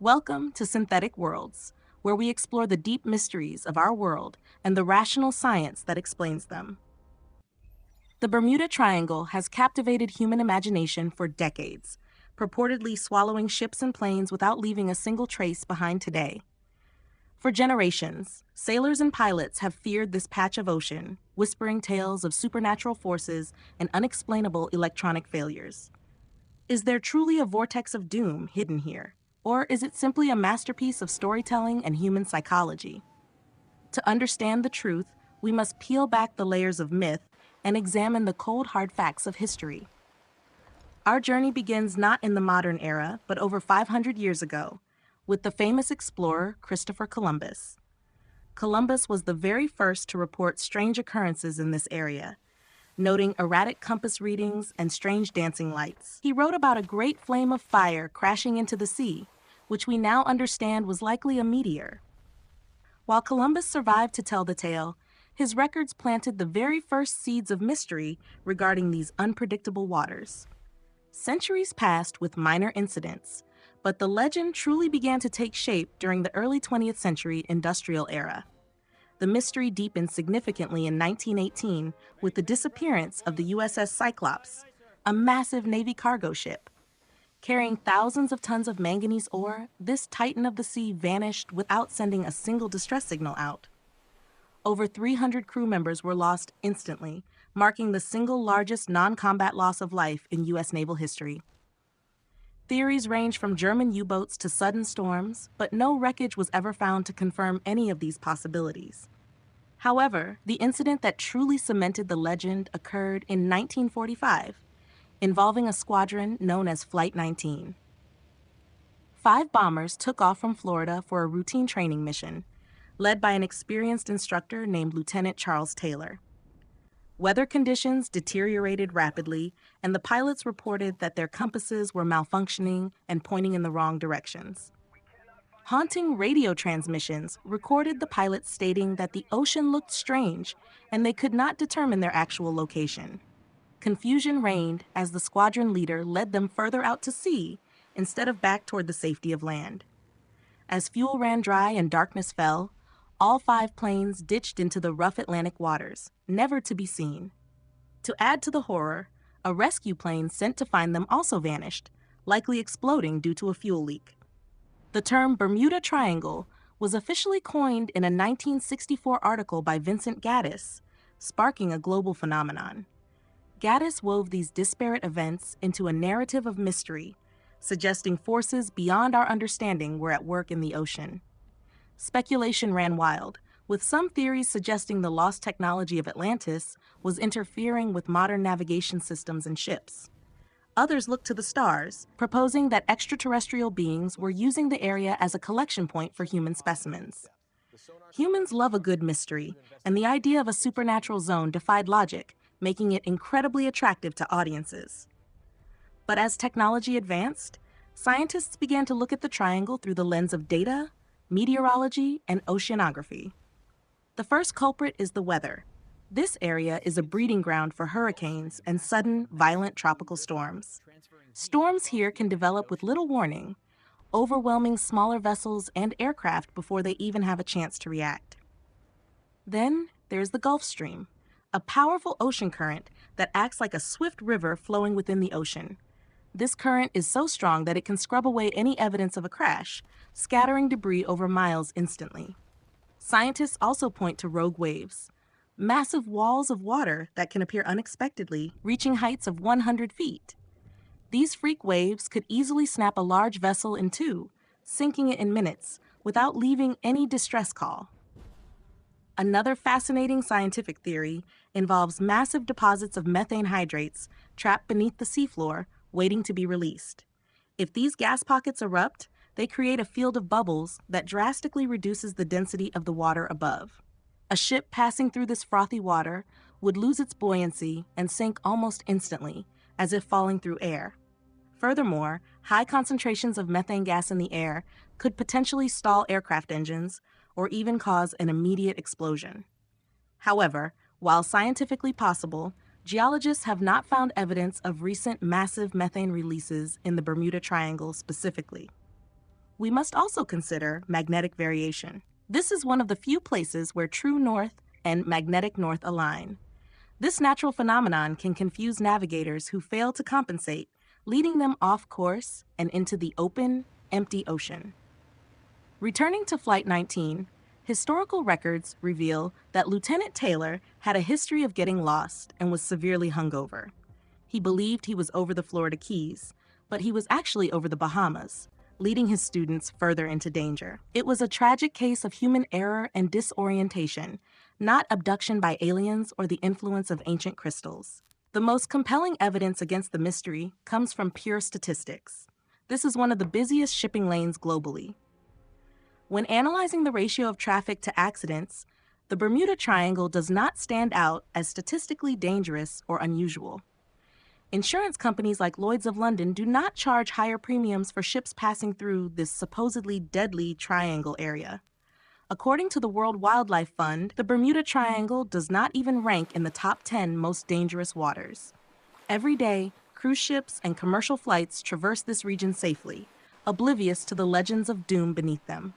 Welcome to Synthetic Worlds, where we explore the deep mysteries of our world and the rational science that explains them. The Bermuda Triangle has captivated human imagination for decades, purportedly swallowing ships and planes without leaving a single trace behind today. For generations, sailors and pilots have feared this patch of ocean, whispering tales of supernatural forces and unexplainable electronic failures. Is there truly a vortex of doom hidden here? Or is it simply a masterpiece of storytelling and human psychology? To understand the truth, we must peel back the layers of myth and examine the cold hard facts of history. Our journey begins not in the modern era, but over 500 years ago, with the famous explorer Christopher Columbus. Columbus was the very first to report strange occurrences in this area, noting erratic compass readings and strange dancing lights. He wrote about a great flame of fire crashing into the sea, which we now understand was likely a meteor. While Columbus survived to tell the tale, his records planted the very first seeds of mystery regarding these unpredictable waters. Centuries passed with minor incidents, but the legend truly began to take shape during the early 20th century industrial era. The mystery deepened significantly in 1918 with the disappearance of the USS Cyclops, a massive Navy cargo ship. Carrying thousands of tons of manganese ore, this titan of the sea vanished without sending a single distress signal out. Over 300 crew members were lost instantly, marking the single largest non-combat loss of life in U.S. naval history. Theories range from German U-boats to sudden storms, but no wreckage was ever found to confirm any of these possibilities. However, the incident that truly cemented the legend occurred in 1945, involving a squadron known as Flight 19. 5 bombers took off from Florida for a routine training mission, led by an experienced instructor named Lieutenant Charles Taylor. Weather conditions deteriorated rapidly, and the pilots reported that their compasses were malfunctioning and pointing in the wrong directions. Haunting radio transmissions recorded the pilots stating that the ocean looked strange and they could not determine their actual location. Confusion reigned as the squadron leader led them further out to sea instead of back toward the safety of land. As fuel ran dry and darkness fell, all 5 planes ditched into the rough Atlantic waters, never to be seen. To add to the horror, a rescue plane sent to find them also vanished, likely exploding due to a fuel leak. The term Bermuda Triangle was officially coined in a 1964 article by Vincent Gaddis, sparking a global phenomenon. Gaddis wove these disparate events into a narrative of mystery, suggesting forces beyond our understanding were at work in the ocean. Speculation ran wild, with some theories suggesting the lost technology of Atlantis was interfering with modern navigation systems and ships. Others looked to the stars, proposing that extraterrestrial beings were using the area as a collection point for human specimens. Humans love a good mystery, and the idea of a supernatural zone defied logic, making it incredibly attractive to audiences. But as technology advanced, scientists began to look at the triangle through the lens of data, meteorology, and oceanography. The first culprit is the weather. This area is a breeding ground for hurricanes and sudden, violent tropical storms. Storms here can develop with little warning, overwhelming smaller vessels and aircraft before they even have a chance to react. Then there's the Gulf Stream, a powerful ocean current that acts like a swift river flowing within the ocean. This current is so strong that it can scrub away any evidence of a crash, scattering debris over miles instantly. Scientists also point to rogue waves, massive walls of water that can appear unexpectedly, reaching heights of 100 feet. These freak waves could easily snap a large vessel in two, sinking it in minutes, without leaving any distress call. Another fascinating scientific theory involves massive deposits of methane hydrates trapped beneath the seafloor, waiting to be released. If these gas pockets erupt, they create a field of bubbles that drastically reduces the density of the water above. A ship passing through this frothy water would lose its buoyancy and sink almost instantly, as if falling through air. Furthermore, high concentrations of methane gas in the air could potentially stall aircraft engines or even cause an immediate explosion. However, while scientifically possible, geologists have not found evidence of recent massive methane releases in the Bermuda Triangle specifically. We must also consider magnetic variation. This is one of the few places where true north and magnetic north align. This natural phenomenon can confuse navigators who fail to compensate, leading them off course and into the open, empty ocean. Returning to Flight 19, historical records reveal that Lieutenant Taylor had a history of getting lost and was severely hungover. He believed he was over the Florida Keys, but he was actually over the Bahamas, leading his students further into danger. It was a tragic case of human error and disorientation, not abduction by aliens or the influence of ancient crystals. The most compelling evidence against the mystery comes from pure statistics. This is one of the busiest shipping lanes globally. When analyzing the ratio of traffic to accidents, the Bermuda Triangle does not stand out as statistically dangerous or unusual. Insurance companies like Lloyd's of London do not charge higher premiums for ships passing through this supposedly deadly triangle area. According to the World Wildlife Fund, the Bermuda Triangle does not even rank in the top 10 most dangerous waters. Every day, cruise ships and commercial flights traverse this region safely, oblivious to the legends of doom beneath them.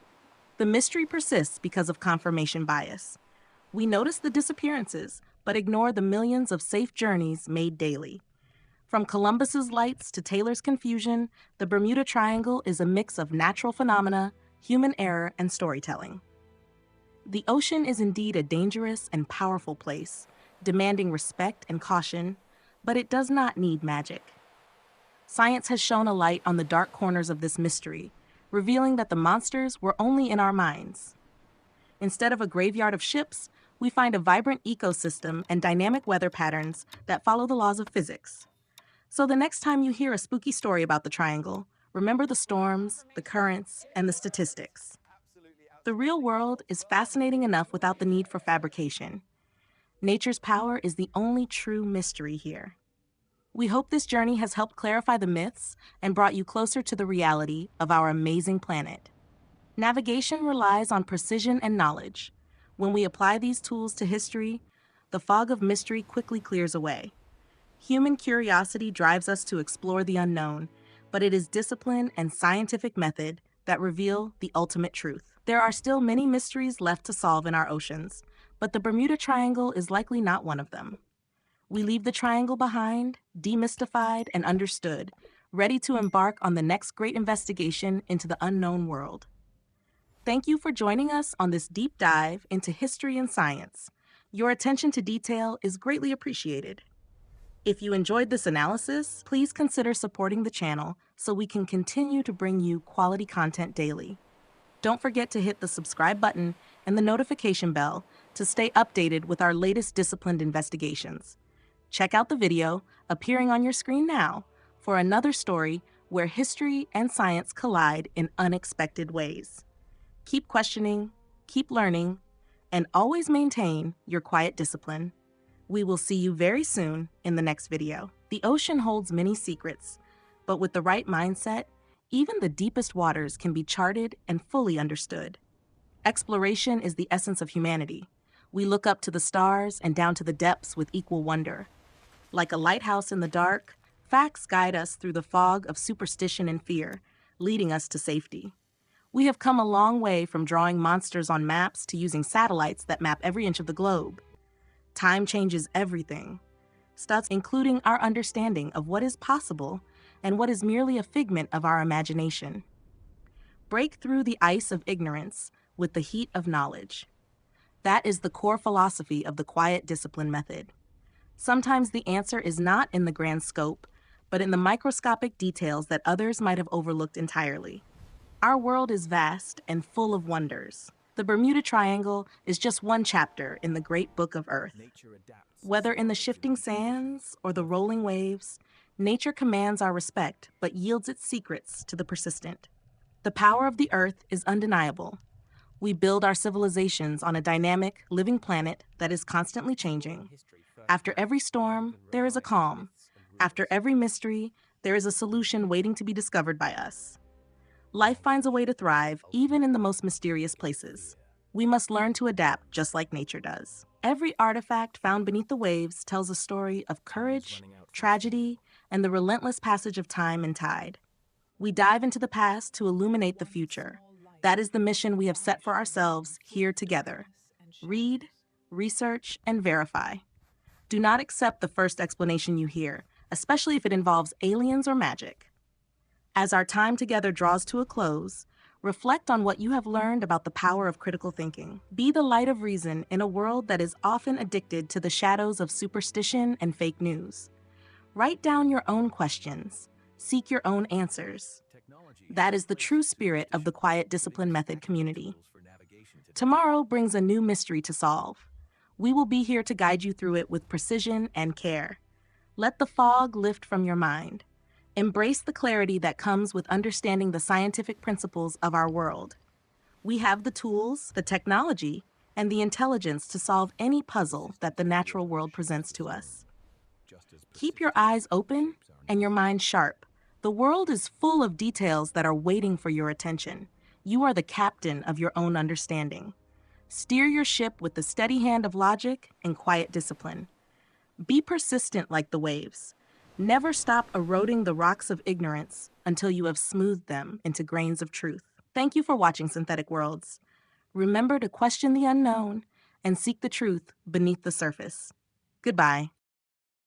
The mystery persists because of confirmation bias. We notice the disappearances, but ignore the millions of safe journeys made daily. From Columbus's lights to Taylor's confusion, the Bermuda Triangle is a mix of natural phenomena, human error, and storytelling. The ocean is indeed a dangerous and powerful place, demanding respect and caution, but it does not need magic. Science has shone a light on the dark corners of this mystery, revealing that the monsters were only in our minds. Instead of a graveyard of ships, we find a vibrant ecosystem and dynamic weather patterns that follow the laws of physics. So the next time you hear a spooky story about the triangle, remember the storms, the currents, and the statistics. The real world is fascinating enough without the need for fabrication. Nature's power is the only true mystery here. We hope this journey has helped clarify the myths and brought you closer to the reality of our amazing planet. Navigation relies on precision and knowledge. When we apply these tools to history, the fog of mystery quickly clears away. Human curiosity drives us to explore the unknown, but it is discipline and scientific method that reveal the ultimate truth. There are still many mysteries left to solve in our oceans, but the Bermuda Triangle is likely not one of them. We leave the triangle behind, demystified and understood, ready to embark on the next great investigation into the unknown world. Thank you for joining us on this deep dive into history and science. Your attention to detail is greatly appreciated. If you enjoyed this analysis, please consider supporting the channel so we can continue to bring you quality content daily. Don't forget to hit the subscribe button and the notification bell to stay updated with our latest disciplined investigations. Check out the video appearing on your screen now for another story where history and science collide in unexpected ways. Keep questioning, keep learning, and always maintain your quiet discipline. We will see you very soon in the next video. The ocean holds many secrets, but with the right mindset, even the deepest waters can be charted and fully understood. Exploration is the essence of humanity. We look up to the stars and down to the depths with equal wonder. Like a lighthouse in the dark, facts guide us through the fog of superstition and fear, leading us to safety. We have come a long way from drawing monsters on maps to using satellites that map every inch of the globe. Time changes everything, including our understanding of what is possible and what is merely a figment of our imagination. Break through the ice of ignorance with the heat of knowledge. That is the core philosophy of the quiet discipline method. Sometimes the answer is not in the grand scope, but in the microscopic details that others might have overlooked entirely. Our world is vast and full of wonders. The Bermuda Triangle is just one chapter in the great book of Earth. Whether in the shifting sands or the rolling waves, nature commands our respect but yields its secrets to the persistent. The power of the Earth is undeniable. We build our civilizations on a dynamic, living planet that is constantly changing. After every storm, there is a calm. After every mystery, there is a solution waiting to be discovered by us. Life finds a way to thrive, even in the most mysterious places. We must learn to adapt just like nature does. Every artifact found beneath the waves tells a story of courage, tragedy, and the relentless passage of time and tide. We dive into the past to illuminate the future. That is the mission we have set for ourselves here together. Read, research, and verify. Do not accept the first explanation you hear, especially if it involves aliens or magic. As our time together draws to a close, reflect on what you have learned about the power of critical thinking. Be the light of reason in a world that is often addicted to the shadows of superstition and fake news. Write down your own questions. Seek your own answers. That is the true spirit of the Quiet Discipline Method community. Tomorrow brings a new mystery to solve. We will be here to guide you through it with precision and care. Let the fog lift from your mind. Embrace the clarity that comes with understanding the scientific principles of our world. We have the tools, the technology, and the intelligence to solve any puzzle that the natural world presents to us. Keep your eyes open and your mind sharp. The world is full of details that are waiting for your attention. You are the captain of your own understanding. Steer your ship with the steady hand of logic and quiet discipline. Be persistent like the waves. Never stop eroding the rocks of ignorance until you have smoothed them into grains of truth. Thank you for watching Synthetic Worlds. Remember to question the unknown and seek the truth beneath the surface. Goodbye.